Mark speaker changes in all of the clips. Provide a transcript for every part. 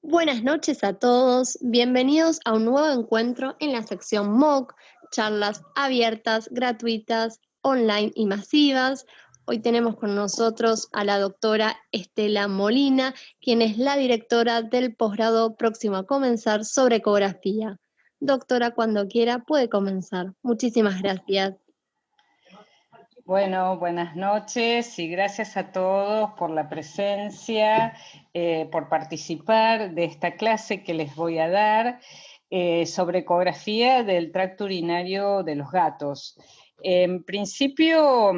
Speaker 1: Buenas noches a todos, bienvenidos a un nuevo encuentro en la sección MOOC, charlas abiertas, gratuitas, online y masivas. Hoy tenemos con nosotros a la doctora Estela Molina, quien es la directora del posgrado próximo a comenzar sobre ecografía. Doctora, cuando quiera puede comenzar. Muchísimas gracias.
Speaker 2: Bueno, buenas noches y gracias a todos por la presencia, por participar de esta clase que les voy a dar sobre ecografía del tracto urinario de los gatos. En principio,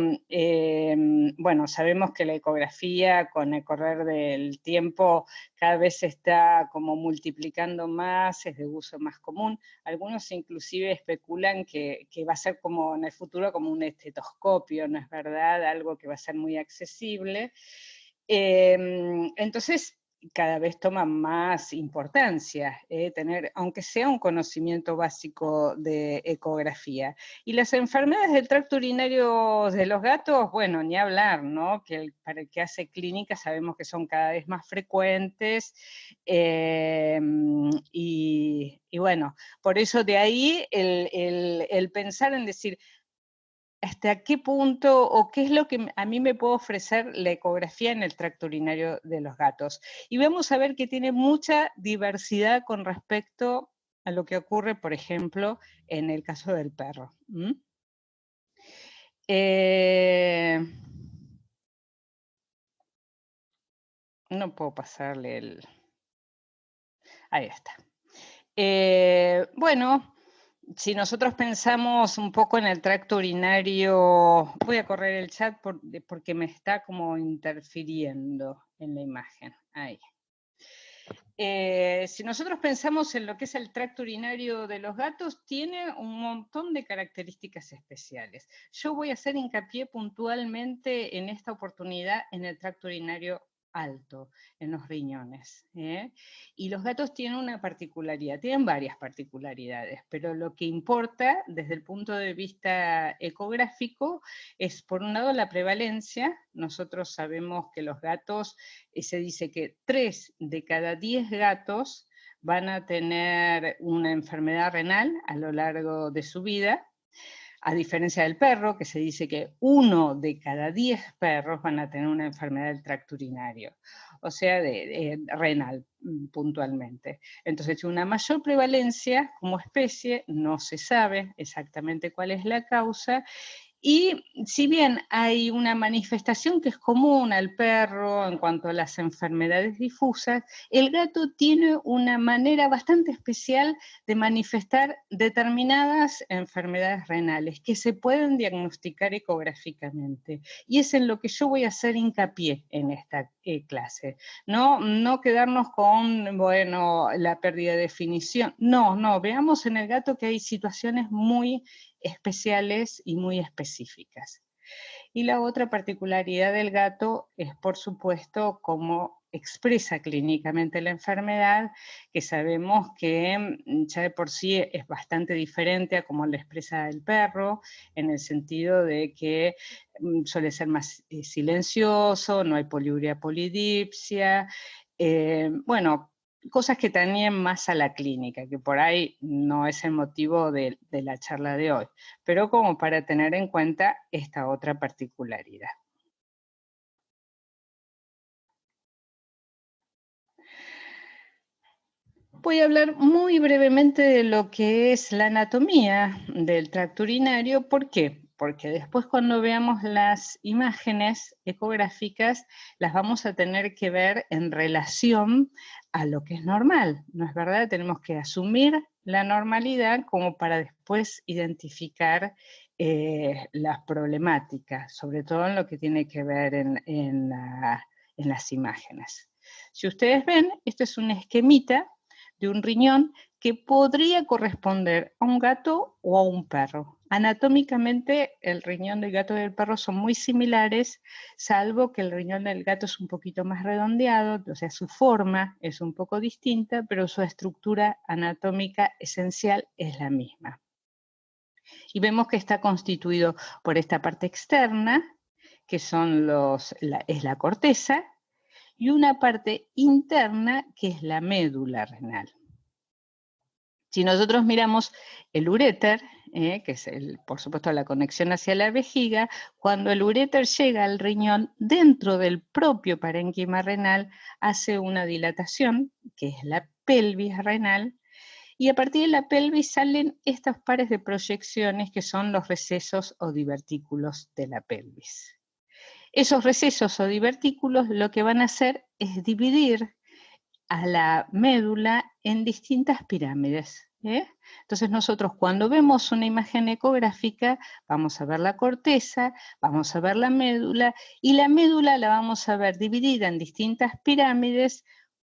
Speaker 2: bueno, sabemos que la ecografía con el correr del tiempo cada vez se está como multiplicando más, es de uso más común. Algunos inclusive especulan que va a ser como en el futuro como un estetoscopio, ¿no es verdad? Algo que va a ser muy accesible. Entonces, cada vez toma más importancia tener, aunque sea un conocimiento básico de ecografía. Y las enfermedades del tracto urinario de los gatos, bueno, ni hablar, ¿no? Para el que hace clínica sabemos que son cada vez más frecuentes y bueno, por eso de ahí el pensar en decir, ¿hasta qué punto o qué es lo que a mí me puede ofrecer la ecografía en el tracto urinario de los gatos? Y vamos a ver que tiene mucha diversidad con respecto a lo que ocurre, por ejemplo, en el caso del perro. No puedo pasarle el... Ahí está. Bueno, si nosotros pensamos un poco en el tracto urinario, voy a correr el chat porque me está como interfiriendo en la imagen. Ahí. Si nosotros pensamos en lo que es el tracto urinario de los gatos, tiene un montón de características especiales. Yo voy a hacer hincapié puntualmente en esta oportunidad en el tracto urinario alto, en los riñones. Y los gatos tienen una particularidad, tienen varias particularidades, pero lo que importa desde el punto de vista ecográfico es, por un lado, la prevalencia. Nosotros sabemos que los gatos, se dice que 3 de cada 10 gatos van a tener una enfermedad renal a lo largo de su vida, a diferencia del perro, que se dice que 1 de cada 10 perros van a tener una enfermedad del tracto urinario, o sea, renal puntualmente. Entonces, una mayor prevalencia como especie, no se sabe exactamente cuál es la causa, y si bien hay una manifestación que es común al perro en cuanto a las enfermedades difusas, el gato tiene una manera bastante especial de manifestar determinadas enfermedades renales que se pueden diagnosticar ecográficamente. Y es en lo que yo voy a hacer hincapié en esta clase. No quedarnos con, bueno, la pérdida de definición. No, veamos en el gato que hay situaciones muy especiales y muy específicas. Y la otra particularidad del gato es, por supuesto, cómo expresa clínicamente la enfermedad, que sabemos que ya de por sí es bastante diferente a cómo la expresa el perro, en el sentido de que suele ser más silencioso, no hay poliuria polidipsia, bueno, cosas que tenían más a la clínica, que por ahí no es el motivo de la charla de hoy, pero como para tener en cuenta esta otra particularidad. Voy a hablar muy brevemente de lo que es la anatomía del tracto urinario. ¿Por qué? Porque después cuando veamos las imágenes ecográficas, las vamos a tener que ver en relación a lo que es normal, ¿no es verdad? Tenemos que asumir la normalidad como para después identificar las problemáticas, sobre todo en lo que tiene que ver en las imágenes. Si ustedes ven, esto es un esquemita de un riñón que podría corresponder a un gato o a un perro. Anatómicamente, el riñón del gato y del perro son muy similares, salvo que el riñón del gato es un poquito más redondeado, o sea, su forma es un poco distinta, pero su estructura anatómica esencial es la misma. Y vemos que está constituido por esta parte externa, que son es la corteza, y una parte interna que es la médula renal. Si nosotros miramos el uréter, que es, por supuesto, la conexión hacia la vejiga, cuando el uréter llega al riñón, dentro del propio parénquima renal, hace una dilatación, que es la pelvis renal, y a partir de la pelvis salen estos pares de proyecciones que son los recesos o divertículos de la pelvis. Esos recesos o divertículos lo que van a hacer es dividir a la médula en distintas pirámides. Entonces nosotros cuando vemos una imagen ecográfica vamos a ver la corteza, vamos a ver la médula, y la médula la vamos a ver dividida en distintas pirámides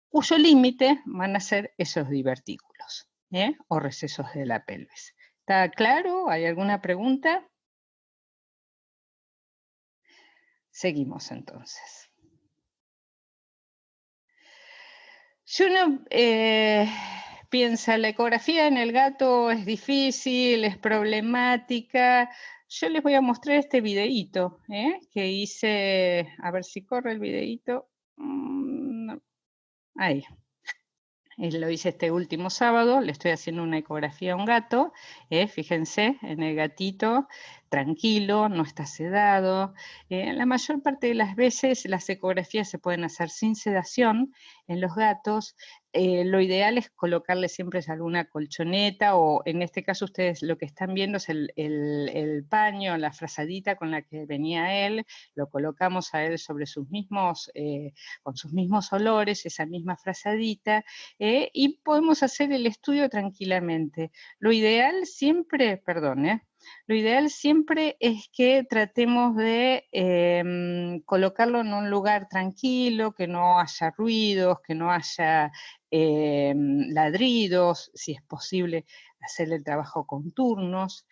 Speaker 2: cuyo límite van a ser esos divertículos o recesos de la pelvis. ¿Está claro? ¿Hay alguna pregunta? Seguimos entonces. Si uno piensa, la ecografía en el gato es difícil, es problemática, yo les voy a mostrar este videíto que hice, a ver si corre el videíto. Ahí. Lo hice este último sábado, le estoy haciendo una ecografía a un gato, fíjense en el gatito, tranquilo, no está sedado. La mayor parte de las veces las ecografías se pueden hacer sin sedación en los gatos. Lo ideal es colocarle siempre alguna colchoneta, o en este caso ustedes lo que están viendo es el paño, la frazadita con la que venía él, lo colocamos a él sobre sus mismos, con sus mismos olores, esa misma frazadita, y podemos hacer el estudio tranquilamente. Lo ideal siempre, lo ideal siempre es que tratemos de colocarlo en un lugar tranquilo, que no haya ruidos, que no haya ladridos, si es posible hacer el trabajo con turnos.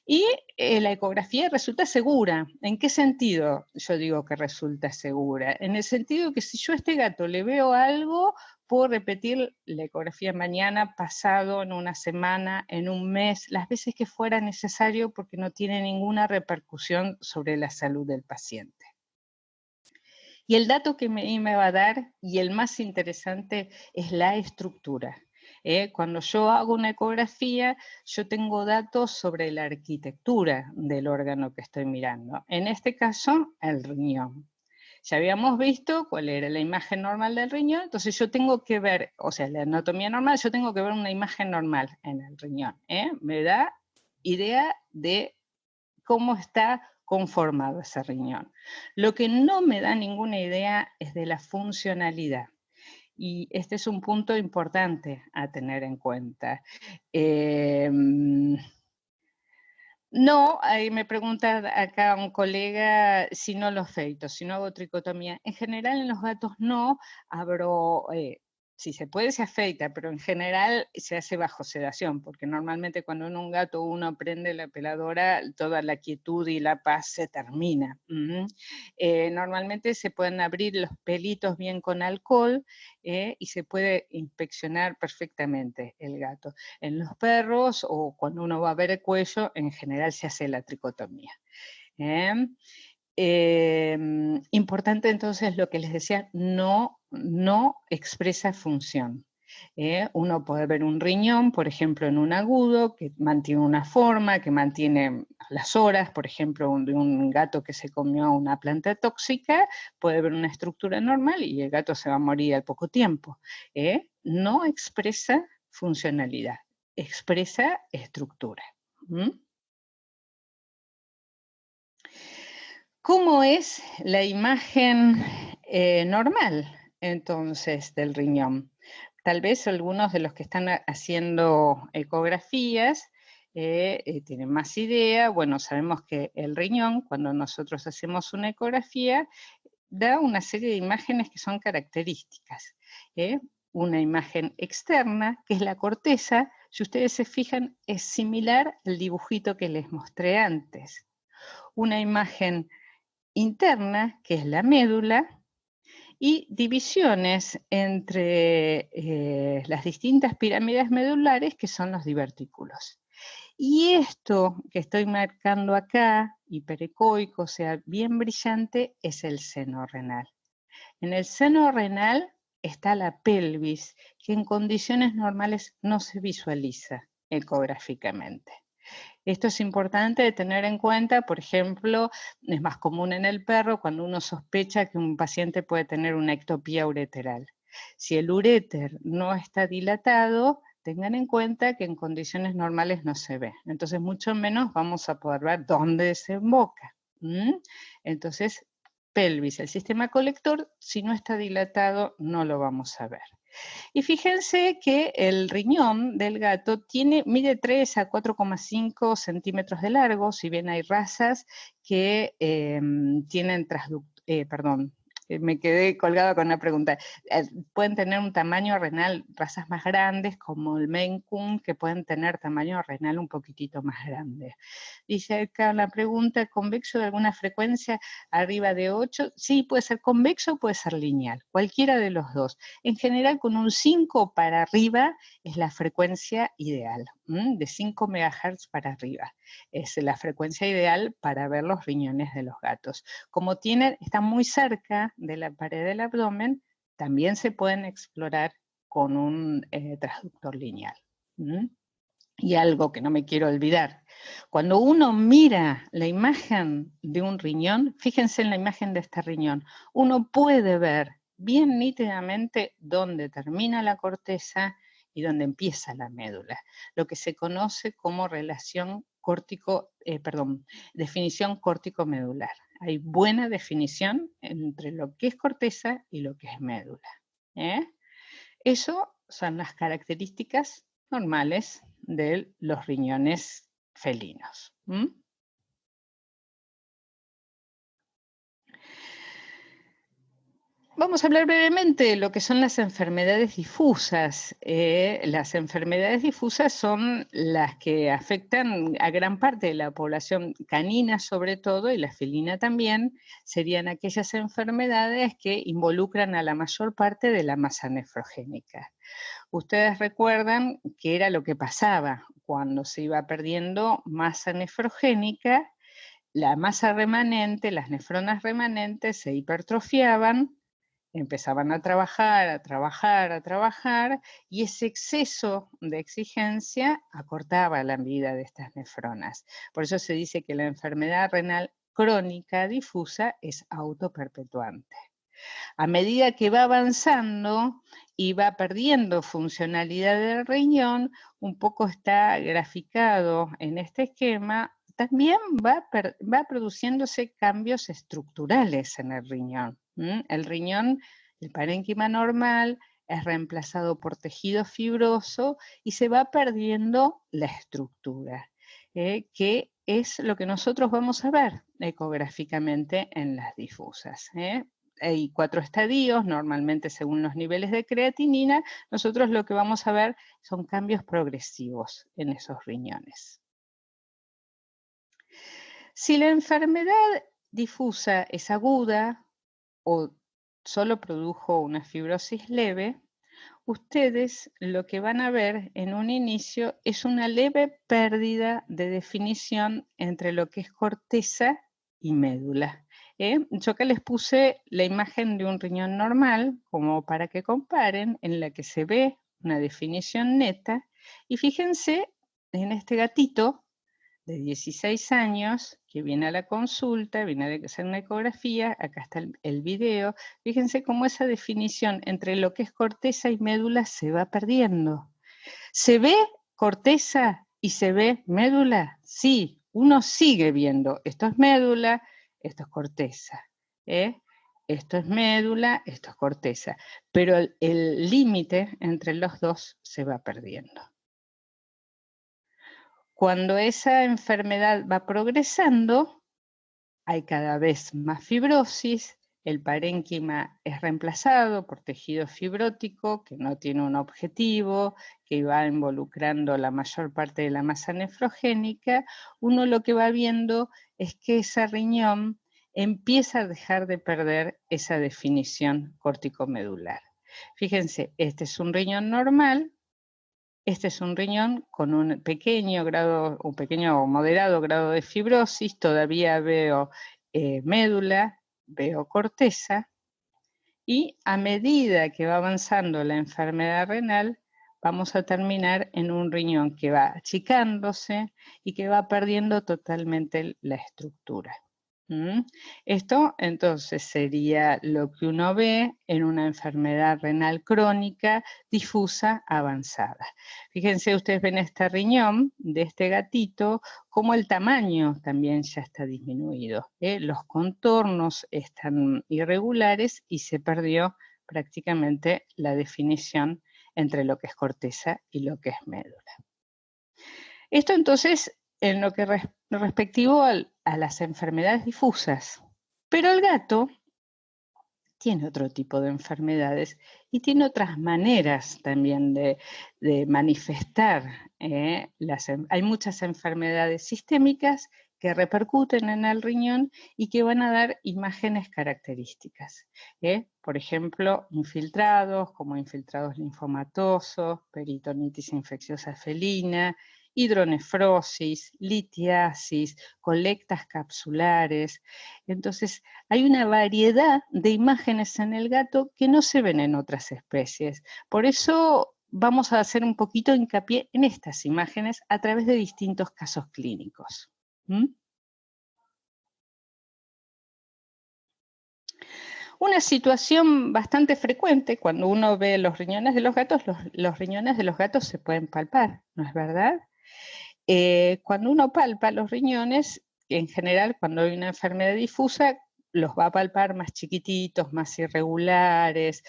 Speaker 2: Y la ecografía resulta segura. ¿En qué sentido yo digo que resulta segura? En el sentido que si yo a este gato le veo algo, puedo repetir la ecografía mañana, pasado, en una semana, en un mes, las veces que fuera necesario, porque no tiene ninguna repercusión sobre la salud del paciente. Y el dato que me va a dar, y el más interesante, es la estructura. Cuando yo hago una ecografía, yo tengo datos sobre la arquitectura del órgano que estoy mirando. En este caso, el riñón. Ya habíamos visto cuál era la imagen normal del riñón, entonces yo tengo que ver, o sea, la anatomía normal, yo tengo que ver una imagen normal en el riñón. Me da idea de cómo está conformado ese riñón. Lo que no me da ninguna idea es de la funcionalidad. Y este es un punto importante a tener en cuenta. No, ahí me pregunta acá un colega si no los feito, si no hago tricotomía. En general en los gatos no, abro, si se puede se afeita, pero en general se hace bajo sedación, porque normalmente cuando en un gato uno prende la peladora, toda la quietud y la paz se termina. Normalmente se pueden abrir los pelitos bien con alcohol y se puede inspeccionar perfectamente el gato. En los perros o cuando uno va a ver el cuello, en general se hace la tricotomía. Importante entonces lo que les decía, no expresa función. Uno puede ver un riñón, por ejemplo, en un agudo, que mantiene una forma, que mantiene las horas, por ejemplo, de un gato que se comió una planta tóxica, puede ver una estructura normal y el gato se va a morir al poco tiempo. No expresa funcionalidad, expresa estructura. ¿Cómo es la imagen normal, entonces, del riñón? Tal vez algunos de los que están haciendo ecografías tienen más idea. Bueno, sabemos que el riñón, cuando nosotros hacemos una ecografía, da una serie de imágenes que son características. Una imagen externa, que es la corteza, si ustedes se fijan, es similar al dibujito que les mostré antes. Una imagen interna, que es la médula, y divisiones entre las distintas pirámides medulares, que son los divertículos. Y esto que estoy marcando acá, hiperecoico, o sea, bien brillante, es el seno renal. En el seno renal está la pelvis, que en condiciones normales no se visualiza ecográficamente. Esto es importante de tener en cuenta, por ejemplo, es más común en el perro cuando uno sospecha que un paciente puede tener una ectopía ureteral. Si el uréter no está dilatado, tengan en cuenta que en condiciones normales no se ve. Entonces, mucho menos vamos a poder ver dónde desemboca. Entonces, pelvis, el sistema colector, si no está dilatado, no lo vamos a ver. Y fíjense que el riñón del gato mide 3 a 4,5 centímetros de largo, si bien hay razas que tienen me quedé colgada con una pregunta. Pueden tener un tamaño renal, razas más grandes, como el Maine Coon, que pueden tener tamaño renal un poquitito más grande. Dice acá la pregunta, ¿convexo de alguna frecuencia arriba de 8? Sí, puede ser convexo o puede ser lineal, cualquiera de los dos. En general, con un 5 para arriba es la frecuencia ideal, de 5 MHz para arriba. Es la frecuencia ideal para ver los riñones de los gatos. Como están muy cerca de la pared del abdomen, también se pueden explorar con un transductor lineal. Y algo que no me quiero olvidar, cuando uno mira la imagen de un riñón, fíjense en la imagen de este riñón, uno puede ver bien nítidamente dónde termina la corteza y dónde empieza la médula, lo que se conoce como definición córtico-medular. Hay buena definición entre lo que es corteza y lo que es médula. Eso son las características normales de los riñones felinos. Vamos a hablar brevemente de lo que son las enfermedades difusas. Las enfermedades difusas son las que afectan a gran parte de la población canina sobre todo, y la felina también. Serían aquellas enfermedades que involucran a la mayor parte de la masa nefrogénica. Ustedes recuerdan que era lo que pasaba cuando se iba perdiendo masa nefrogénica, la masa remanente, las nefronas remanentes se hipertrofiaban, empezaban a trabajar, y ese exceso de exigencia acortaba la vida de estas nefronas. Por eso se dice que la enfermedad renal crónica difusa es autoperpetuante. A medida que va avanzando y va perdiendo funcionalidad del riñón, un poco está graficado en este esquema, también va produciéndose cambios estructurales en el riñón. El riñón, el parénquima normal, es reemplazado por tejido fibroso y se va perdiendo la estructura, que es lo que nosotros vamos a ver ecográficamente en las difusas. Hay 4 estadios, normalmente según los niveles de creatinina, nosotros lo que vamos a ver son cambios progresivos en esos riñones. Si la enfermedad difusa es aguda o solo produjo una fibrosis leve, ustedes lo que van a ver en un inicio es una leve pérdida de definición entre lo que es corteza y médula. Yo acá les puse la imagen de un riñón normal, como para que comparen, en la que se ve una definición neta, y fíjense en este gatito de 16 años que viene a la consulta, viene a hacer una ecografía, acá está el video, fíjense cómo esa definición entre lo que es corteza y médula se va perdiendo. ¿Se ve corteza y se ve médula? Sí, uno sigue viendo, esto es médula, esto es corteza, esto es médula, esto es corteza, pero el límite entre los dos se va perdiendo. Cuando esa enfermedad va progresando, hay cada vez más fibrosis, el parénquima es reemplazado por tejido fibrótico que no tiene un objetivo, que va involucrando la mayor parte de la masa nefrogénica. Uno lo que va viendo es que ese riñón empieza a dejar de perder esa definición corticomedular. Fíjense, este es un riñón normal. Este es un riñón con un pequeño o moderado grado de fibrosis, todavía veo médula, veo corteza, Y a medida que va avanzando la enfermedad renal, vamos a terminar en un riñón que va achicándose y que va perdiendo totalmente la estructura. Esto entonces sería lo que uno ve en una enfermedad renal crónica difusa avanzada. Fíjense, ustedes ven este riñón de este gatito, como el tamaño también ya está disminuido. Los contornos están irregulares y se perdió prácticamente la definición entre lo que es corteza y lo que es médula. Esto entonces en lo que respectivo a las enfermedades difusas. Pero el gato tiene otro tipo de enfermedades y tiene otras maneras también de manifestar. Hay muchas enfermedades sistémicas que repercuten en el riñón y que van a dar imágenes características. Por ejemplo, infiltrados, como infiltrados linfomatosos, peritonitis infecciosa felina, hidronefrosis, litiasis, colectas capsulares. Entonces, hay una variedad de imágenes en el gato que no se ven en otras especies. Por eso vamos a hacer un poquito de hincapié en estas imágenes a través de distintos casos clínicos. Una situación bastante frecuente cuando uno ve los riñones de los gatos, los riñones de los gatos se pueden palpar, ¿no es verdad? Cuando uno palpa los riñones, en general cuando hay una enfermedad difusa, los va a palpar más chiquititos, más irregulares,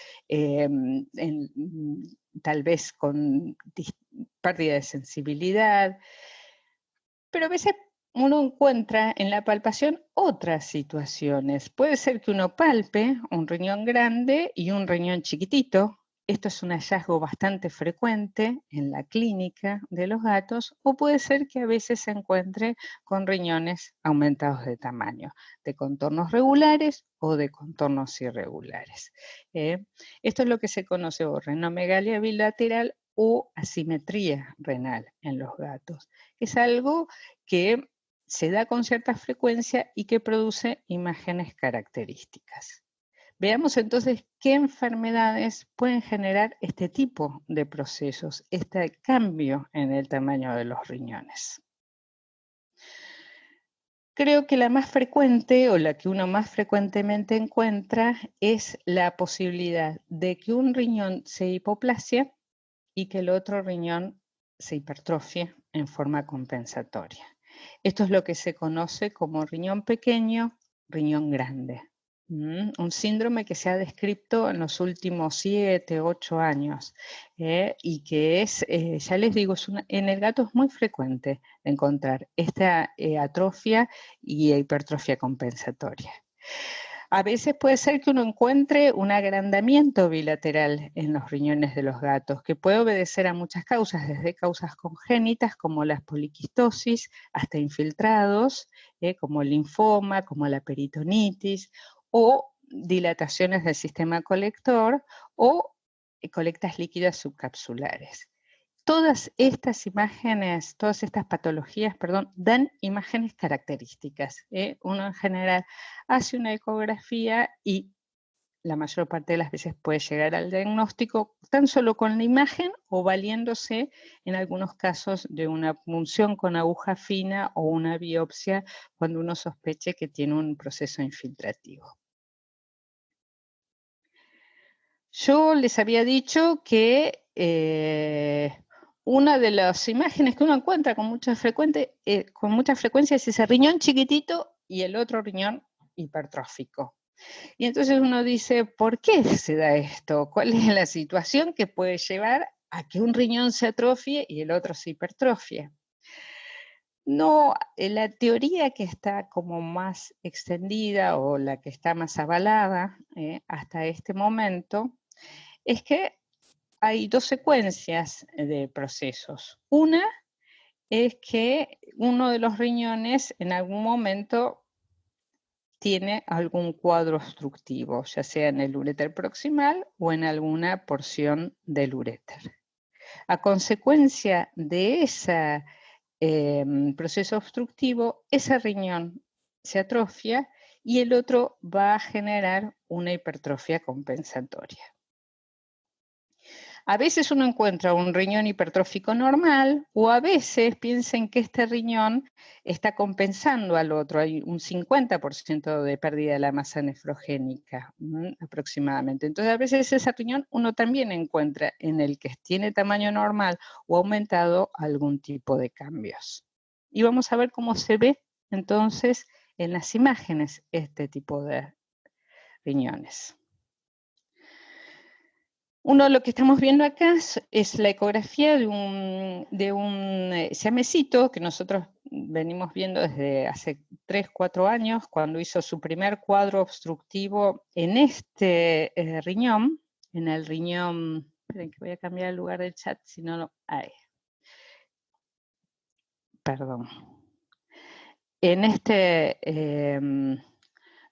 Speaker 2: tal vez con pérdida de sensibilidad, pero a veces uno encuentra en la palpación otras situaciones. Puede ser que uno palpe un riñón grande y un riñón chiquitito. Esto es un hallazgo bastante frecuente en la clínica de los gatos, o puede ser que a veces se encuentre con riñones aumentados de tamaño, de contornos regulares o de contornos irregulares. Esto es lo que se conoce como renomegalia bilateral o asimetría renal en los gatos. Es algo que se da con cierta frecuencia y que produce imágenes características. Veamos entonces qué enfermedades pueden generar este tipo de procesos, este cambio en el tamaño de los riñones. Creo que la más frecuente o la que uno más frecuentemente encuentra es la posibilidad de que un riñón se hipoplasie y que el otro riñón se hipertrofie en forma compensatoria. Esto es lo que se conoce como riñón pequeño, riñón grande. Un síndrome que se ha descrito en los últimos 7, 8 años y que es, ya les digo, en el gato es muy frecuente encontrar esta atrofia y hipertrofia compensatoria. A veces puede ser que uno encuentre un agrandamiento bilateral en los riñones de los gatos, que puede obedecer a muchas causas, desde causas congénitas como la poliquistosis, hasta infiltrados, como el linfoma, como la peritonitis, o dilataciones del sistema colector, o colectas líquidas subcapsulares. Todas estas imágenes, todas estas patologías, perdón, dan imágenes características. Uno en general hace una ecografía y la mayor parte de las veces puede llegar al diagnóstico tan solo con la imagen o valiéndose en algunos casos de una punción con aguja fina o una biopsia cuando uno sospeche que tiene un proceso infiltrativo. Yo les había dicho que una de las imágenes que uno encuentra con mucha frecuencia es ese riñón chiquitito y el otro riñón hipertrófico. Y entonces uno dice, ¿por qué se da esto? ¿Cuál es la situación que puede llevar a que un riñón se atrofie y el otro se hipertrofie? No, la teoría que está como más extendida o la que está más avalada hasta este momento es que hay dos secuencias de procesos. Una es que uno de los riñones en algún momento tiene algún cuadro obstructivo, ya sea en el uréter proximal o en alguna porción del uréter. A consecuencia de ese proceso obstructivo, ese riñón se atrofia y el otro va a generar una hipertrofia compensatoria. A veces uno encuentra un riñón hipertrófico normal, o a veces piensen que este riñón está compensando al otro. Hay un 50% de pérdida de la masa nefrogénica, aproximadamente. Entonces, a veces ese riñón uno también encuentra en el que tiene tamaño normal o aumentado algún tipo de cambios. Y vamos a ver cómo se ve entonces en las imágenes este tipo de riñones. Lo que estamos viendo acá es la ecografía de un siamesito que nosotros venimos viendo desde hace 3, 4 años, cuando hizo su primer cuadro obstructivo en este riñón, en el riñón, esperen que voy a cambiar el lugar del chat, si no, perdón. En este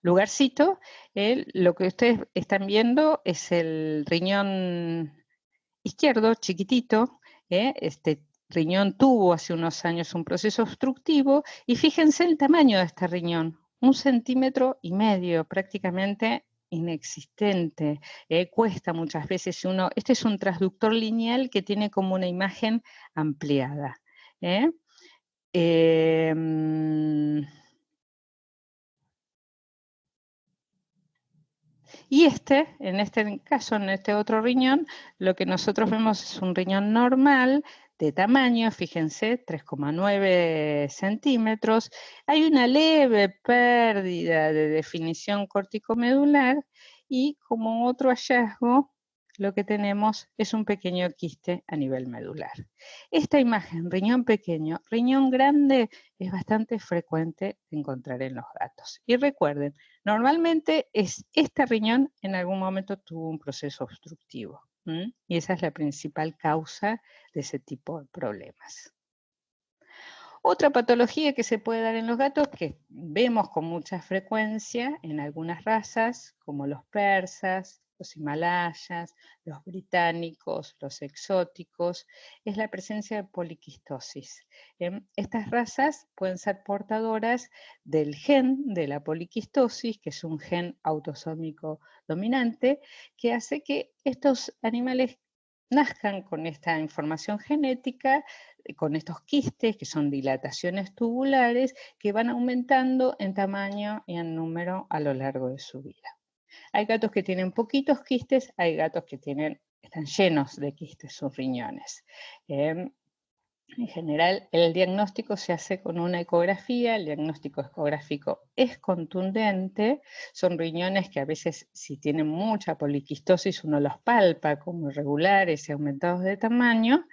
Speaker 2: lugarcito, lo que ustedes están viendo es el riñón izquierdo, chiquitito. Este riñón tuvo hace unos años un proceso obstructivo, y fíjense el tamaño de este riñón, 1,5 centímetros, prácticamente inexistente. Cuesta muchas veces este es un transductor lineal que tiene como una imagen ampliada. Y en este caso, en este otro riñón, lo que nosotros vemos es un riñón normal de tamaño, fíjense, 3,9 centímetros. Hay una leve pérdida de definición corticomedular, y como otro hallazgo, lo que tenemos es un pequeño quiste a nivel medular. Esta imagen, riñón pequeño, riñón grande, es bastante frecuente de encontrar en los gatos. Y recuerden, normalmente este riñón en algún momento tuvo un proceso obstructivo, y esa es la principal causa de ese tipo de problemas. Otra patología que se puede dar en los gatos, que vemos con mucha frecuencia en algunas razas, como los persas, los himalayas, los británicos, los exóticos, es la presencia de poliquistosis. Estas razas pueden ser portadoras del gen de la poliquistosis, que es un gen autosómico dominante, que hace que estos animales nazcan con esta información genética, con estos quistes, que son dilataciones tubulares, que van aumentando en tamaño y en número a lo largo de su vida. Hay gatos que tienen poquitos quistes, hay gatos que están llenos de quistes sus riñones. En general, el diagnóstico se hace con una ecografía. El diagnóstico ecográfico es contundente. Son riñones que a veces, si tienen mucha poliquistosis, uno los palpa como irregulares y aumentados de tamaño.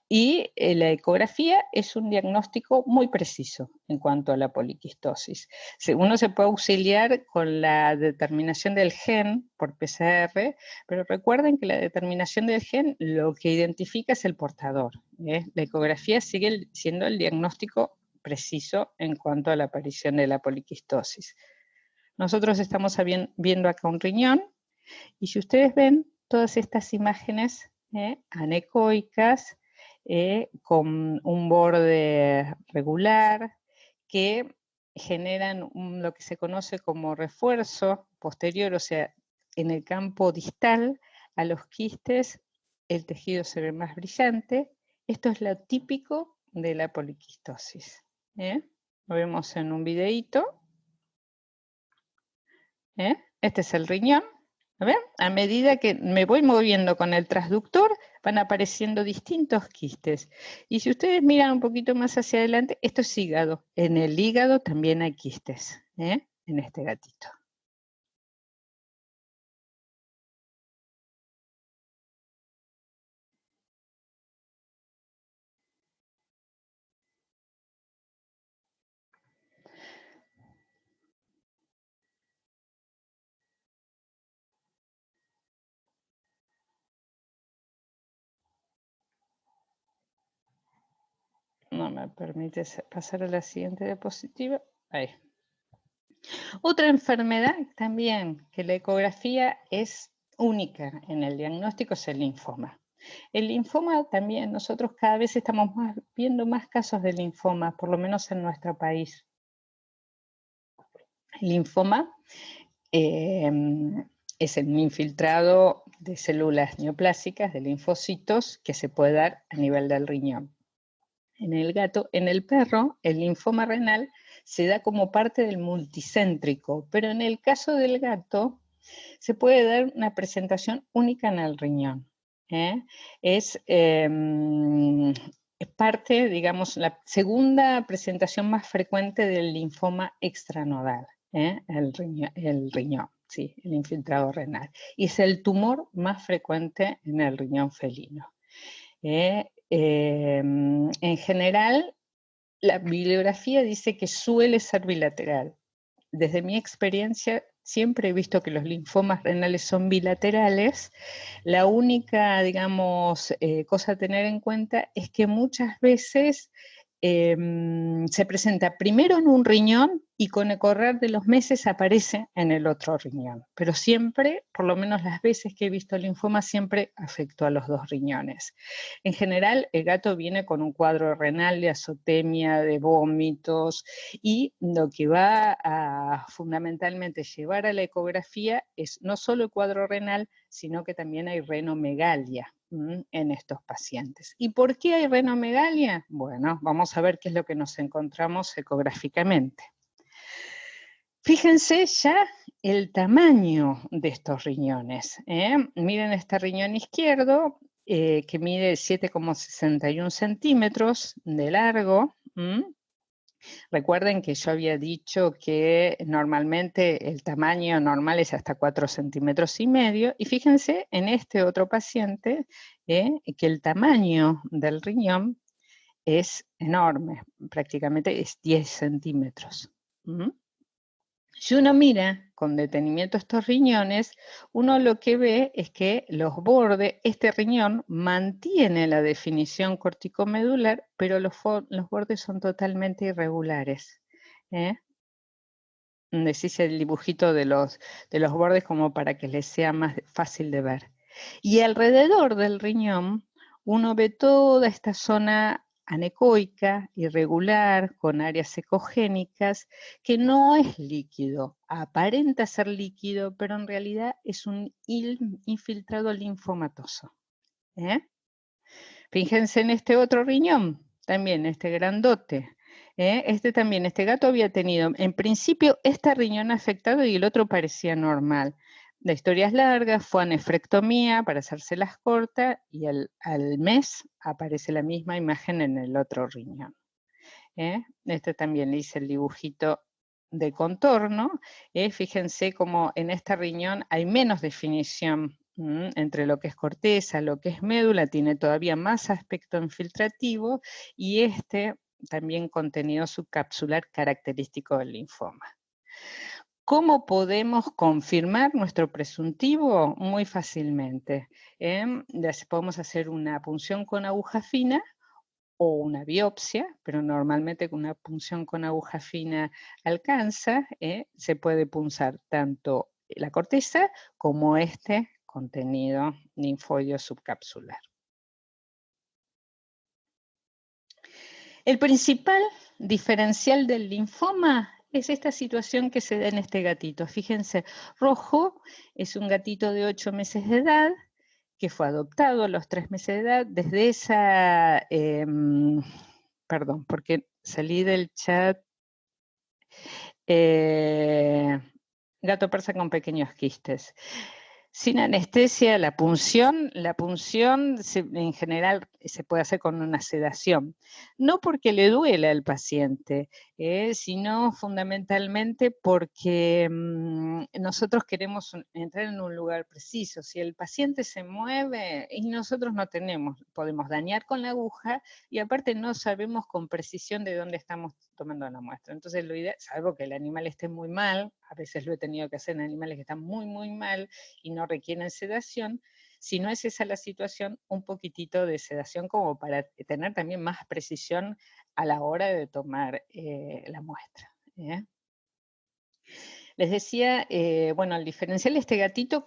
Speaker 2: Y la ecografía es un diagnóstico muy preciso en cuanto a la poliquistosis. Uno se puede auxiliar con la determinación del gen por PCR, pero recuerden que la determinación del gen lo que identifica es el portador. La ecografía sigue siendo el diagnóstico preciso en cuanto a la aparición de la poliquistosis. Nosotros estamos viendo acá un riñón, y si ustedes ven todas estas imágenes anecoicas, con un borde regular, que generan lo que se conoce como refuerzo posterior, o sea, en el campo distal a los quistes el tejido se ve más brillante. Esto es lo típico de la poliquistosis. Lo vemos en un videíto. Este es el riñón. A ver, a medida que me voy moviendo con el transductor, van apareciendo distintos quistes. Y si ustedes miran un poquito más hacia adelante, esto es hígado. En el hígado también hay quistes, en este gatito. No me permite pasar a la siguiente diapositiva. Ahí. Otra enfermedad también, que la ecografía es única en el diagnóstico, es el linfoma. El linfoma también, nosotros cada vez estamos viendo más casos de linfoma, por lo menos en nuestro país. El linfoma es un infiltrado de células neoplásicas, de linfocitos, que se puede dar a nivel del riñón. En el gato, en el perro, el linfoma renal se da como parte del multicéntrico, pero en el caso del gato se puede dar una presentación única en el riñón. Es parte, digamos, la segunda presentación más frecuente del linfoma extranodal, el riñón, sí, el infiltrado renal. Y es el tumor más frecuente en el riñón felino. En general, la bibliografía dice que suele ser bilateral. Desde mi experiencia, siempre he visto que los linfomas renales son bilaterales. La única, digamos, cosa a tener en cuenta es que muchas veces se presenta primero en un riñón y con el correr de los meses aparece en el otro riñón. Pero siempre, por lo menos las veces que he visto linfoma, siempre afectó a los dos riñones. En general, el gato viene con un cuadro renal de azotemia, de vómitos, y lo que va a fundamentalmente llevar a la ecografía es no solo el cuadro renal, sino que también hay renomegalia en estos pacientes. ¿Y por qué hay renomegalia? Bueno, vamos a ver qué es lo que nos encontramos ecográficamente. Fíjense ya el tamaño de estos riñones. Miren este riñón izquierdo, que mide 7,61 centímetros de largo. Recuerden que yo había dicho que normalmente el tamaño normal es hasta 4,5 centímetros, y fíjense en este otro paciente que el tamaño del riñón es enorme, prácticamente es 10 centímetros. Si uno mira con detenimiento estos riñones, uno lo que ve es que los bordes, este riñón mantiene la definición corticomedular, pero los bordes son totalmente irregulares. Decís el dibujito de los bordes como para que les sea más fácil de ver. Y alrededor del riñón, uno ve toda esta zona anecoica, irregular, con áreas ecogénicas, que no es líquido, aparenta ser líquido, pero en realidad es un infiltrado linfomatoso. Fíjense en este otro riñón, también este grandote. Este gato había tenido, en principio, este riñón afectado y el otro parecía normal. La historia es larga, fue a nefrectomía para hacérselas cortas y al mes aparece la misma imagen en el otro riñón. Este también le hice el dibujito de contorno. Fíjense cómo en este riñón hay menos definición entre lo que es corteza, lo que es médula, tiene todavía más aspecto infiltrativo, y este también contenido subcapsular característico del linfoma. ¿Cómo podemos confirmar nuestro presuntivo? Muy fácilmente. Podemos hacer una punción con aguja fina o una biopsia, pero normalmente con una punción con aguja fina alcanza. Se puede punzar tanto la corteza como este contenido linfoideo subcapsular. El principal diferencial del linfoma es esta situación que se da en este gatito. Fíjense, rojo es un gatito de 8 meses de edad que fue adoptado a los 3 meses de edad. Desde esa, perdón, porque salí del chat. Gato persa con pequeños quistes. Sin anestesia, la punción en general se puede hacer con una sedación. No porque le duela al paciente, sino fundamentalmente porque nosotros queremos entrar en un lugar preciso. Si el paciente se mueve y nosotros no podemos dañar con la aguja, y aparte no sabemos con precisión de dónde estamos tomando la muestra. Entonces lo ideal, salvo que el animal esté muy mal, a veces lo he tenido que hacer en animales que están muy, muy mal y no requieren sedación. Si no es esa la situación, un poquitito de sedación como para tener también más precisión a la hora de tomar la muestra. Les decía, bueno, al diferencial este gatito,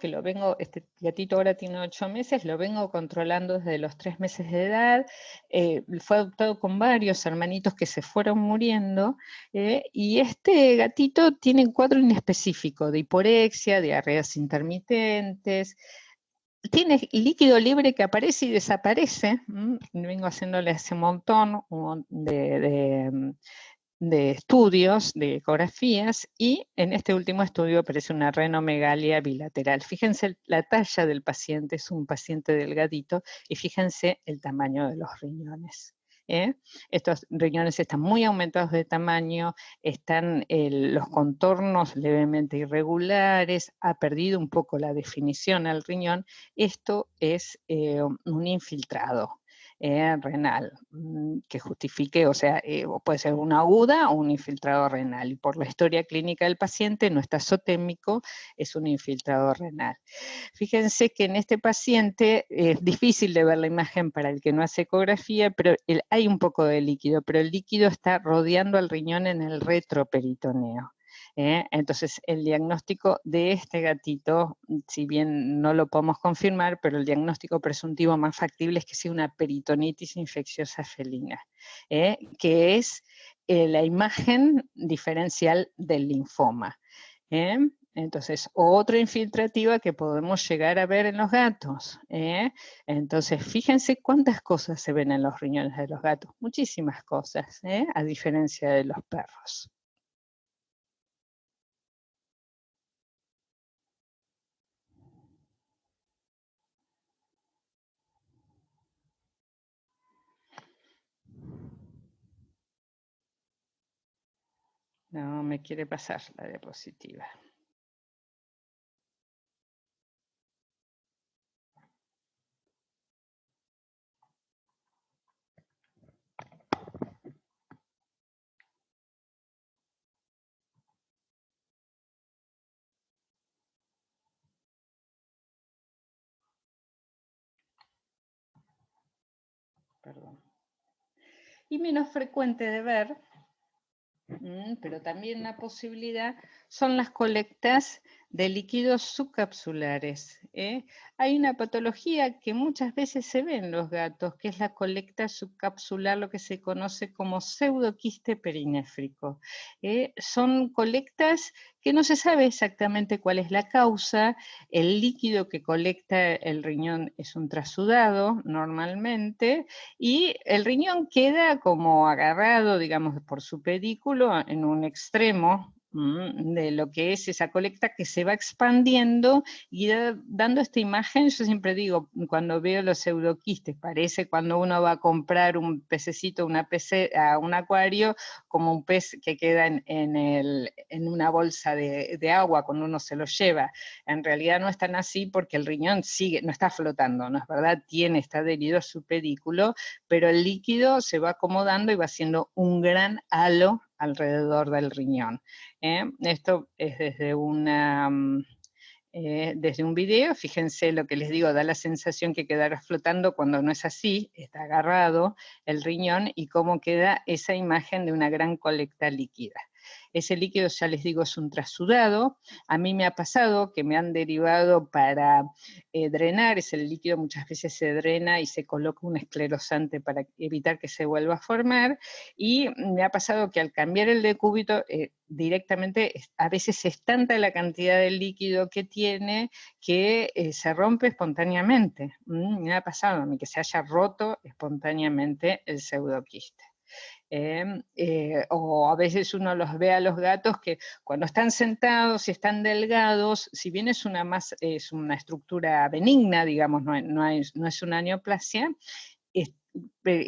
Speaker 2: este gatito ahora tiene 8 meses, lo vengo controlando desde los 3 meses de edad, fue adoptado con varios hermanitos que se fueron muriendo, y este gatito tiene un cuadro inespecífico de hiporexia, diarreas intermitentes, tiene líquido libre que aparece y desaparece, vengo haciéndole hace un montón de estudios, de ecografías, y en este último estudio aparece una renomegalia bilateral. Fíjense la talla del paciente, es un paciente delgadito, y fíjense el tamaño de los riñones. Estos riñones están muy aumentados de tamaño, están los contornos levemente irregulares, ha perdido un poco la definición al riñón. Esto es un infiltrado renal, que justifique, o sea, puede ser una aguda o un infiltrado renal. Y por la historia clínica del paciente no está zotémico, es un infiltrado renal. Fíjense que en este paciente es difícil de ver la imagen para el que no hace ecografía, pero hay un poco de líquido, pero el líquido está rodeando al riñón en el retroperitoneo. Entonces, el diagnóstico de este gatito, si bien no lo podemos confirmar, pero el diagnóstico presuntivo más factible es que sea una peritonitis infecciosa felina, que es la imagen diferencial del linfoma. Entonces, otra infiltrativa que podemos llegar a ver en los gatos. Entonces, fíjense cuántas cosas se ven en los riñones de los gatos, muchísimas cosas, a diferencia de los perros. No me quiere pasar la diapositiva. Perdón. Y menos frecuente de ver, pero también una posibilidad, son las colectas de líquidos subcapsulares. Hay una patología que muchas veces se ve en los gatos, que es la colecta subcapsular, lo que se conoce como pseudoquiste perinéfrico. Son colectas que no se sabe exactamente cuál es la causa. El líquido que colecta el riñón es un trasudado normalmente, y el riñón queda como agarrado, digamos, por su pedículo en un extremo de lo que es esa colecta, que se va expandiendo y dando esta imagen. Yo siempre digo, cuando veo los pseudoquistes, parece cuando uno va a comprar un pececito a un acuario, como un pez que queda en una bolsa de agua cuando uno se lo lleva. En realidad no es tan así, porque el riñón no está flotando, ¿no es verdad? Está adherido a su pedículo, pero el líquido se va acomodando y va haciendo un gran halo alrededor del riñón. Esto es desde un video. Fíjense lo que les digo, da la sensación que quedará flotando cuando no es así, está agarrado el riñón, y cómo queda esa imagen de una gran colecta líquida. Ese líquido, ya les digo, es un trasudado. A mí me ha pasado que me han derivado para drenar, ese líquido muchas veces se drena y se coloca un esclerosante para evitar que se vuelva a formar, y me ha pasado que al cambiar el decúbito, directamente a veces es tanta la cantidad de líquido que tiene que se rompe espontáneamente. Me ha pasado a mí que se haya roto espontáneamente el pseudoquiste. O a veces uno los ve a los gatos que cuando están sentados y están delgados, si bien es una estructura benigna, digamos, no es una neoplasia,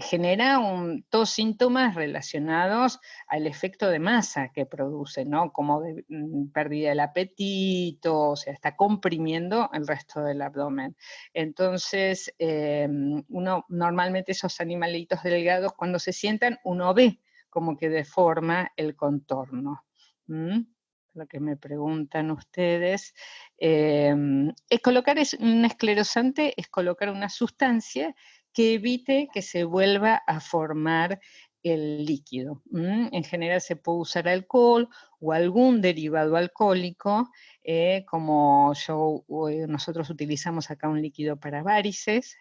Speaker 2: genera todos síntomas relacionados al efecto de masa que produce, ¿no? Como de pérdida del apetito, o sea, está comprimiendo el resto del abdomen. Entonces, uno normalmente, esos animalitos delgados, cuando se sientan, uno ve como que deforma el contorno. Lo que me preguntan ustedes. Colocar un esclerosante es colocar una sustancia que evite que se vuelva a formar el líquido. En general se puede usar alcohol o algún derivado alcohólico, como nosotros utilizamos acá un líquido para varices.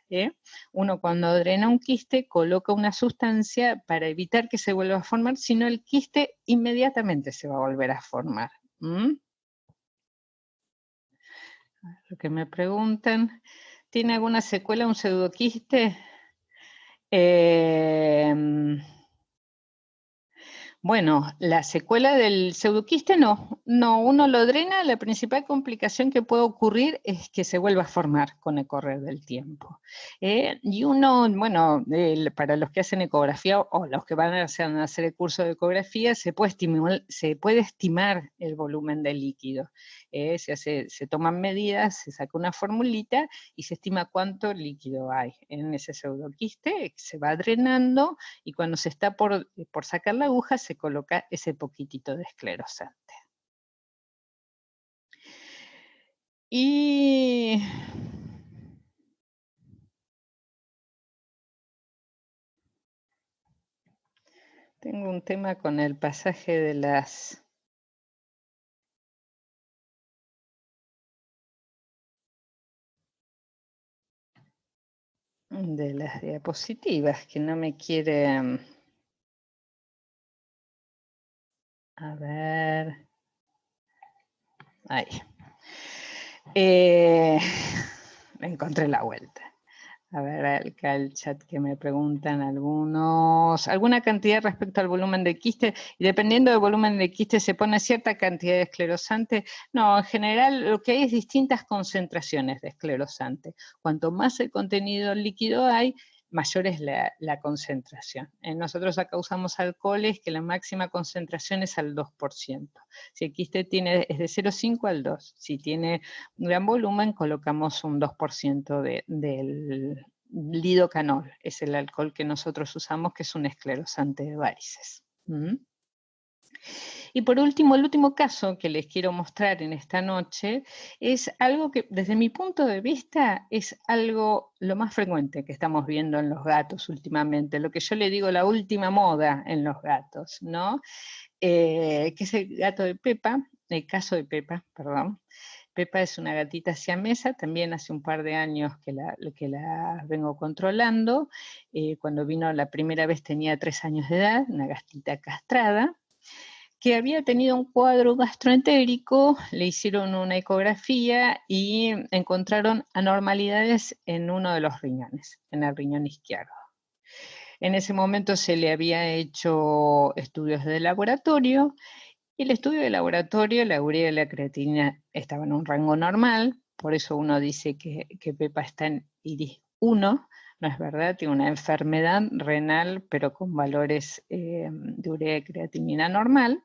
Speaker 2: Uno cuando drena un quiste coloca una sustancia para evitar que se vuelva a formar, sino el quiste inmediatamente se va a volver a formar. Lo que me preguntan, ¿tiene alguna secuela un pseudoquiste? Bueno, la secuela del pseudoquiste no, uno lo drena, la principal complicación que puede ocurrir es que se vuelva a formar con el correr del tiempo. Y uno, bueno, para los que hacen ecografía o los que van a hacer el curso de ecografía, se puede estimar el volumen del líquido. Se toman medidas, se saca una formulita y se estima cuánto líquido hay en ese pseudoquiste, se va drenando y cuando se está por sacar la aguja se coloca ese poquitito de esclerosante. Y tengo un tema con el pasaje de las diapositivas que no me quiere. A ver. Ahí. Encontré la vuelta. A ver, acá el chat que me preguntan alguna cantidad respecto al volumen de quiste, y dependiendo del volumen de quiste se pone cierta cantidad de esclerosante. No, en general lo que hay es distintas concentraciones de esclerosante. Cuanto más el contenido líquido hay, mayor es la concentración. Nosotros acá usamos alcoholes que la máxima concentración es al 2%. Si el quiste es de 0,5 al 2. Si tiene un gran volumen, colocamos un 2% del lidocanol. Es el alcohol que nosotros usamos, que es un esclerosante de varices. Y por último, el último caso que les quiero mostrar en esta noche es algo que, desde mi punto de vista, es algo lo más frecuente que estamos viendo en los gatos últimamente, lo que yo le digo la última moda en los gatos, ¿no? Que es el gato de Pepa, el caso de Pepa, perdón. Pepa es una gatita siamesa, también hace un par de años que la vengo controlando. Cuando vino la primera vez tenía 3 años de edad, una gatita castrada, que había tenido un cuadro gastroentérico, le hicieron una ecografía y encontraron anormalidades en uno de los riñones, en el riñón izquierdo. En ese momento se le había hecho estudios de laboratorio, y el estudio de laboratorio, la urea y la creatinina estaban en un rango normal, por eso uno dice que Pepa está en IRIS 1, no es verdad, tiene una enfermedad renal, pero con valores de urea y creatinina normal.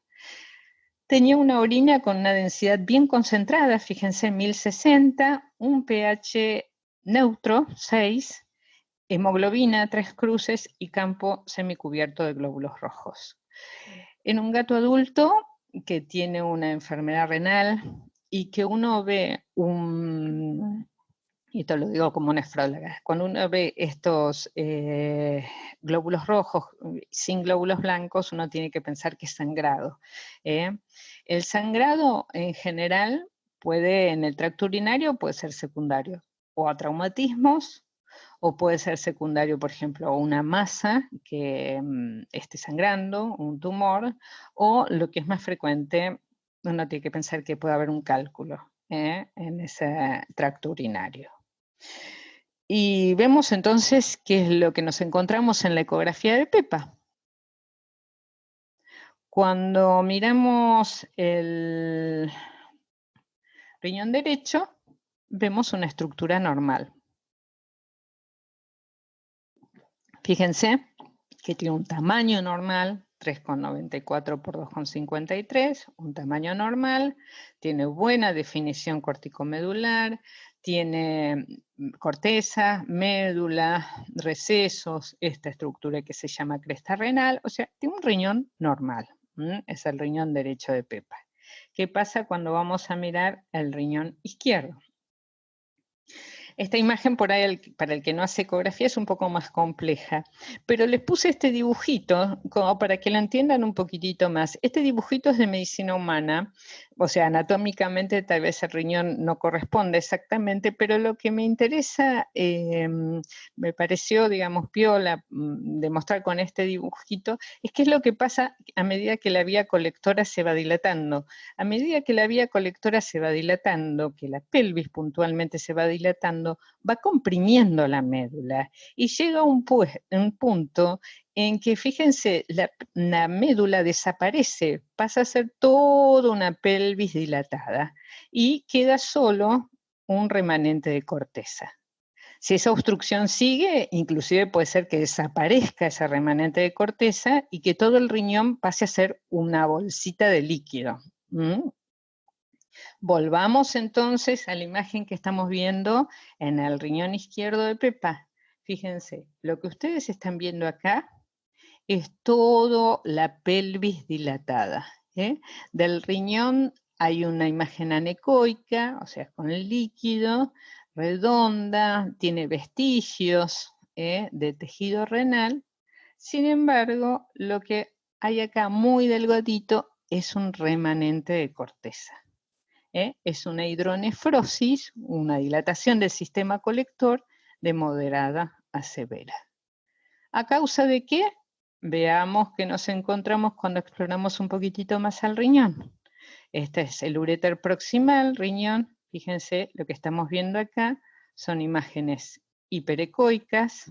Speaker 2: Tenía una orina con una densidad bien concentrada, fíjense, 1060, un pH neutro, 6, hemoglobina, 3 cruces y campo semicubierto de glóbulos rojos. En un gato adulto que tiene una enfermedad renal y que uno ve y esto lo digo como nefróloga, cuando uno ve estos glóbulos rojos sin glóbulos blancos, uno tiene que pensar que es sangrado. El sangrado en general en el tracto urinario puede ser secundario o a traumatismos, o puede ser secundario, por ejemplo, a una masa que esté sangrando, un tumor, o lo que es más frecuente, uno tiene que pensar que puede haber un cálculo en ese tracto urinario. Y vemos entonces qué es lo que nos encontramos en la ecografía de Pepa. Cuando miramos el riñón derecho, vemos una estructura normal. Fíjense que tiene un tamaño normal, 3,94 por 2,53, un tamaño normal, tiene buena definición corticomedular, tiene corteza, médula, recesos, esta estructura que se llama cresta renal, o sea, tiene un riñón normal, es el riñón derecho de Pepa. ¿Qué pasa cuando vamos a mirar el riñón izquierdo? Esta imagen por ahí, para el que no hace ecografía, es un poco más compleja, pero les puse este dibujito como para que lo entiendan un poquitito más. Este dibujito es de medicina humana, o sea, anatómicamente tal vez el riñón no corresponde exactamente, pero lo que me interesa, me pareció, digamos, piola, demostrar con este dibujito, es qué es lo que pasa a medida que la vía colectora se va dilatando. A medida que la vía colectora se va dilatando, que la pelvis puntualmente se va dilatando, va comprimiendo la médula y llega a un punto en que, fíjense, la médula desaparece, pasa a ser toda una pelvis dilatada y queda solo un remanente de corteza. Si esa obstrucción sigue, inclusive puede ser que desaparezca ese remanente de corteza y que todo el riñón pase a ser una bolsita de líquido. Volvamos entonces a la imagen que estamos viendo en el riñón izquierdo de Pepa. Fíjense, lo que ustedes están viendo acá es toda la pelvis dilatada. Del riñón hay una imagen anecoica, o sea, con el líquido, redonda, tiene vestigios de tejido renal. Sin embargo, lo que hay acá muy delgadito es un remanente de corteza. Es una hidronefrosis, una dilatación del sistema colector de moderada a severa. ¿A causa de qué? Veamos que nos encontramos cuando exploramos un poquitito más al riñón. Este es el uréter proximal, riñón. Fíjense, lo que estamos viendo acá son imágenes hiperecoicas,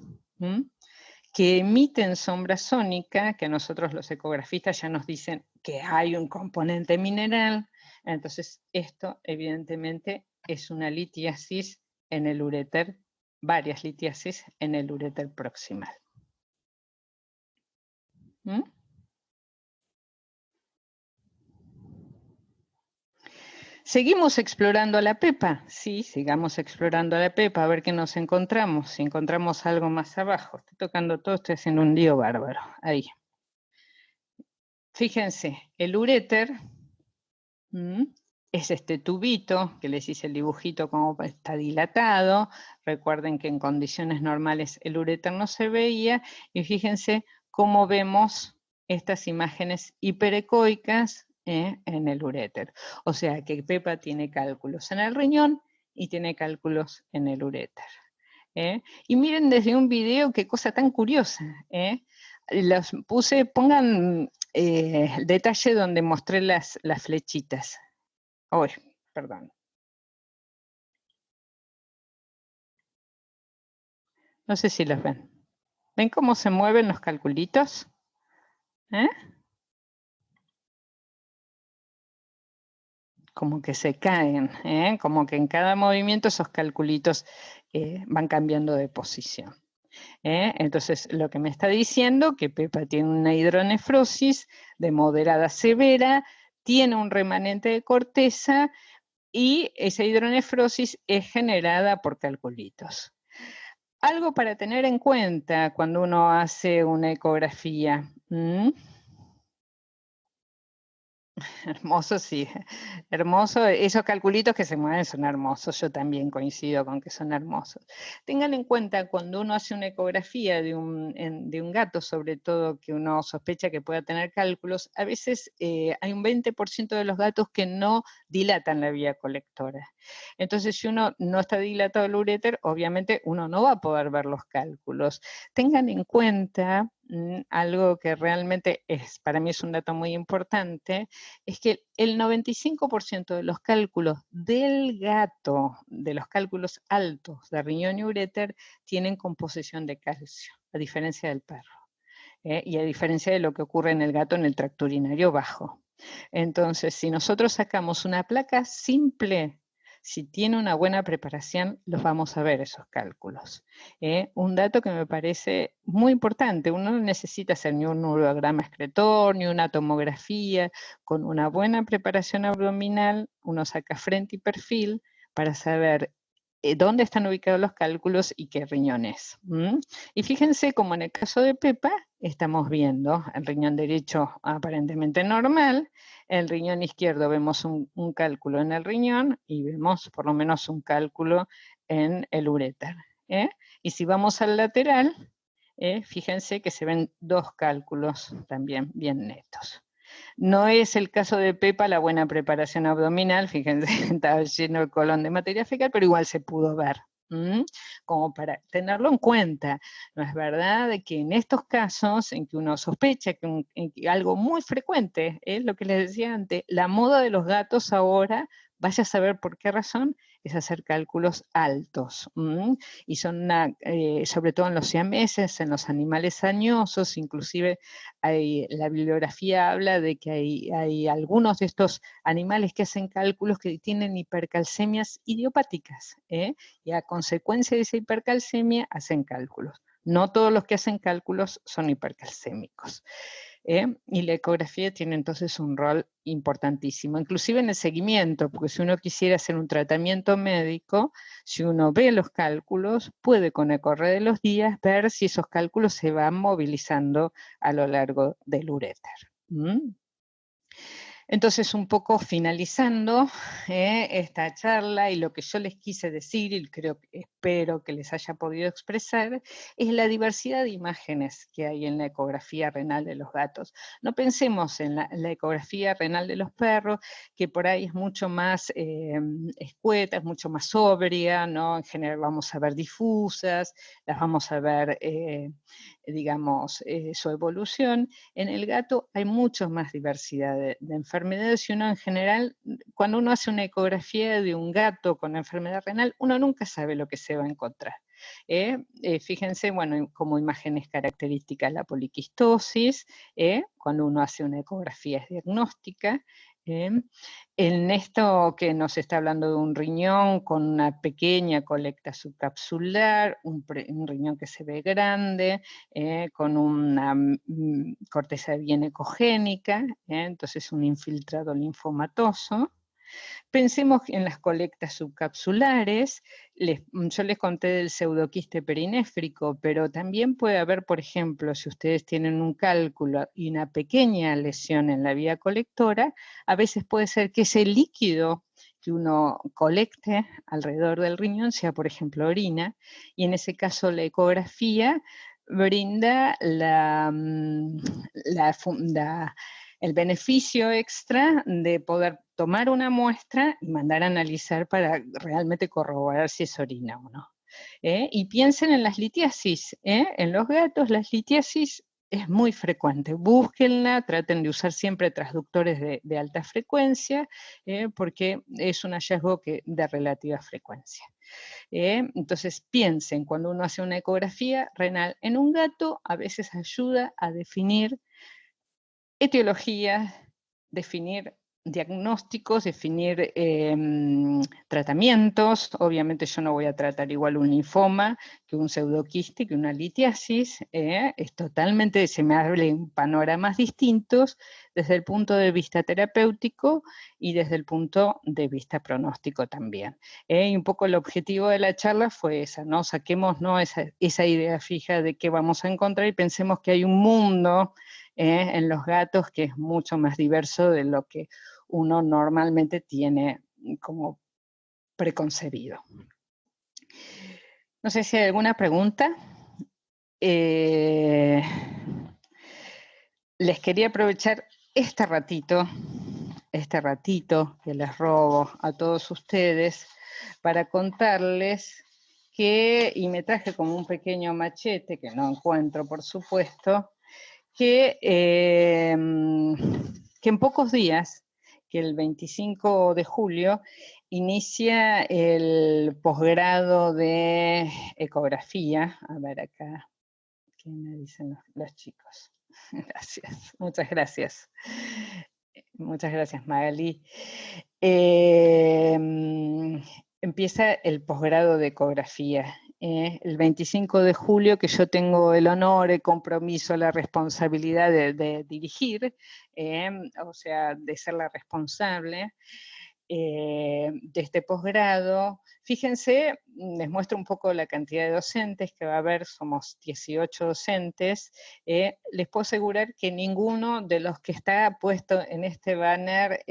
Speaker 2: que emiten sombra sónica, que a nosotros los ecografistas ya nos dicen que hay un componente mineral. Entonces, esto evidentemente es una litiasis en el uréter, varias litiasis en el uréter proximal. ¿Seguimos explorando a la Pepa? Sí, sigamos explorando a la Pepa, a ver qué nos encontramos. Si encontramos algo más abajo. Estoy tocando todo, estoy haciendo un lío bárbaro. Ahí. Fíjense, el uréter es este tubito, que les hice el dibujito como está dilatado. Recuerden que en condiciones normales el uréter no se veía. Y fíjense cómo vemos estas imágenes hiperecoicas en el uréter. O sea que Pepa tiene cálculos en el riñón y tiene cálculos en el uréter. Y miren desde un video qué cosa tan curiosa. Los puse, pongan el detalle donde mostré las flechitas. Uy, perdón. No sé si los ven. ¿Ven cómo se mueven los calculitos? Como que se caen, como que en cada movimiento esos calculitos van cambiando de posición. Entonces, lo que me está diciendo que Pepa tiene una hidronefrosis de moderada a severa, tiene un remanente de corteza y esa hidronefrosis es generada por calculitos. Algo para tener en cuenta cuando uno hace una ecografía. Hermoso, sí. Hermoso. Esos calculitos que se mueven son hermosos. Yo también coincido con que son hermosos. Tengan en cuenta cuando uno hace una ecografía de un gato, sobre todo que uno sospecha que pueda tener cálculos, a veces hay un 20% de los gatos que no dilatan la vía colectora. Entonces, si uno no está dilatado el uréter, obviamente uno no va a poder ver los cálculos. Tengan en cuenta algo que realmente para mí es un dato muy importante, es que el 95% de los cálculos del gato, de los cálculos altos de riñón y uréter, tienen composición de calcio, a diferencia del perro. Y a diferencia de lo que ocurre en el gato en el tracto urinario bajo. Entonces, si nosotros sacamos una placa simple, si tiene una buena preparación, los vamos a ver esos cálculos. Un dato que me parece muy importante, uno no necesita hacer ni un urograma excretor, ni una tomografía, con una buena preparación abdominal, uno saca frente y perfil para saber dónde están ubicados los cálculos y qué riñón es. Y fíjense como en el caso de Pepa, estamos viendo el riñón derecho aparentemente normal, el riñón izquierdo vemos un cálculo en el riñón y vemos por lo menos un cálculo en el uréter. Y si vamos al lateral, fíjense que se ven 2 cálculos también bien netos. No es el caso de Pepa la buena preparación abdominal, fíjense, estaba lleno el colon de materia fecal, pero igual se pudo ver, como para tenerlo en cuenta. No es verdad de que en estos casos en que uno sospecha que algo muy frecuente, es lo que les decía antes, la moda de los gatos ahora, vaya a saber por qué razón, es hacer cálculos altos. Y son, sobre todo en los siameses, en los animales añosos, inclusive la bibliografía habla de que hay algunos de estos animales que hacen cálculos que tienen hipercalcemias idiopáticas, y a consecuencia de esa hipercalcemia hacen cálculos. No todos los que hacen cálculos son hipercalcémicos. Y la ecografía tiene entonces un rol importantísimo, inclusive en el seguimiento, porque si uno quisiera hacer un tratamiento médico, si uno ve los cálculos, puede con el correr de los días ver si esos cálculos se van movilizando a lo largo del uréter. Entonces, un poco finalizando esta charla y lo que yo les quise decir, y espero que les haya podido expresar, es la diversidad de imágenes que hay en la ecografía renal de los gatos. No pensemos en la ecografía renal de los perros, que por ahí es mucho más escueta, es mucho más sobria, ¿no? En general vamos a ver difusas, las vamos a ver, digamos, su evolución. En el gato hay mucho más diversidad de enfermedades y uno en general, cuando uno hace una ecografía de un gato con enfermedad renal, uno nunca sabe lo que se va a encontrar. Fíjense, bueno, como imágenes características la poliquistosis, cuando uno hace una ecografía es diagnóstica. En esto que nos está hablando de un riñón con una pequeña colecta subcapsular, un riñón que se ve grande, con una corteza bien ecogénica, entonces un infiltrado linfomatoso. Pensemos en las colectas subcapsulares, yo les conté del pseudoquiste perinéfrico, pero también puede haber, por ejemplo, si ustedes tienen un cálculo y una pequeña lesión en la vía colectora, a veces puede ser que ese líquido que uno colecte alrededor del riñón sea, por ejemplo, orina, y en ese caso la ecografía brinda el beneficio extra de poder tomar una muestra y mandar a analizar para realmente corroborar si es orina o no. Y piensen en las litiasis. En los gatos las litiasis es muy frecuente. Búsquenla, traten de usar siempre transductores de alta frecuencia, porque es un hallazgo de relativa frecuencia. Entonces piensen, cuando uno hace una ecografía renal en un gato, a veces ayuda a definir etiologías, definir diagnósticos, definir tratamientos. Obviamente yo no voy a tratar igual un linfoma que un pseudoquiste, que una litiasis. Es totalmente, se me abren panoramas distintos desde el punto de vista terapéutico y desde el punto de vista pronóstico también. Y un poco el objetivo de la charla fue esa, ¿no? Saquemos, ¿no?, esa idea fija de qué vamos a encontrar y pensemos que hay un mundo en los gatos que es mucho más diverso de lo que uno normalmente tiene como preconcebido. No sé si hay alguna pregunta. Les quería aprovechar este ratito que les robo a todos ustedes para contarles y me traje como un pequeño machete, que no encuentro por supuesto, que en pocos días, que el 25 de julio, inicia el posgrado de ecografía. A ver acá, ¿qué me dicen los chicos? Gracias, muchas gracias. Muchas gracias, Magali. Empieza el posgrado de ecografía. El 25 de julio, que yo tengo el honor, el compromiso, la responsabilidad de dirigir, o sea, de ser la responsable de este posgrado. Fíjense, les muestro un poco la cantidad de docentes que va a haber, somos 18 docentes, les puedo asegurar que ninguno de los que está puesto en este banner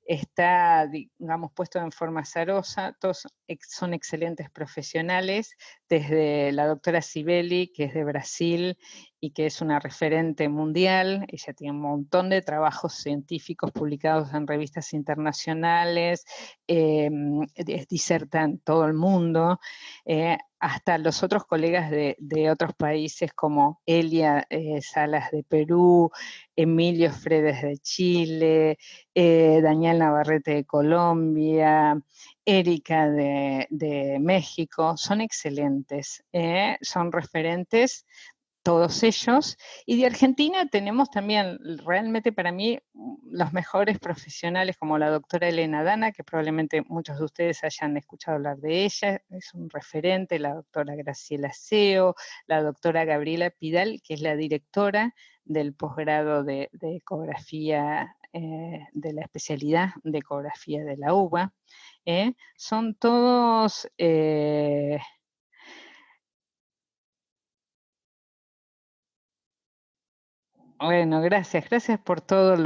Speaker 2: está, digamos, puesto en forma azarosa, todos son excelentes profesionales, desde la doctora Sibeli, que es de Brasil y que es una referente mundial. Ella tiene un montón de trabajos científicos publicados en revistas internacionales, diserta en todo el mundo, hasta los otros colegas de otros países como Elia Salas de Perú, Emilio Fredes de Chile, Daniel Navarrete de Colombia, Erika de México, son excelentes, son referentes todos ellos, y de Argentina tenemos también, realmente para mí, los mejores profesionales como la doctora Elena Dana, que probablemente muchos de ustedes hayan escuchado hablar de ella, es un referente, la doctora Graciela Seo, la doctora Gabriela Pidal, que es la directora del posgrado de ecografía, de la especialidad de ecografía de la UBA, son todos... Bueno, gracias por todos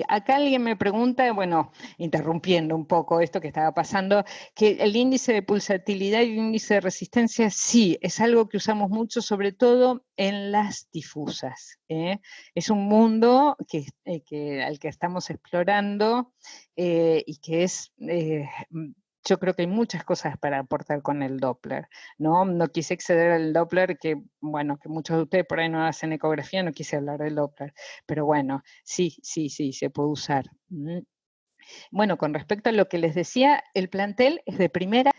Speaker 2: acá alguien me pregunta, bueno, interrumpiendo un poco esto que estaba pasando, que el índice de pulsatilidad y el índice de resistencia, sí, es algo que usamos mucho, sobre todo en las difusas. Es un mundo al que estamos explorando y que es... yo creo que hay muchas cosas para aportar con el Doppler, ¿no? No quise exceder al Doppler, que bueno, que muchos de ustedes por ahí no hacen ecografía, no quise hablar del Doppler, pero bueno, sí, se puede usar. Bueno, con respecto a lo que les decía, el plantel es de primera.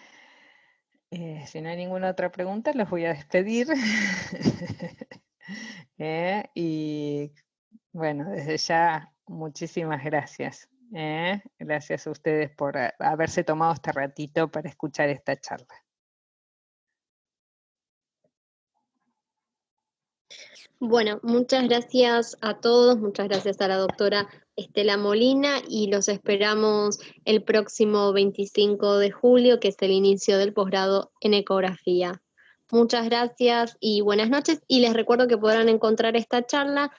Speaker 2: Si no hay ninguna otra pregunta, los voy a despedir. Y bueno, desde ya, muchísimas gracias. Gracias a ustedes por haberse tomado este ratito para escuchar esta charla.
Speaker 1: Bueno, muchas gracias a todos, muchas gracias a la doctora Estela Molina y los esperamos el próximo 25 de julio, que es el inicio del posgrado en ecografía. Muchas gracias y buenas noches, y les recuerdo que podrán encontrar esta charla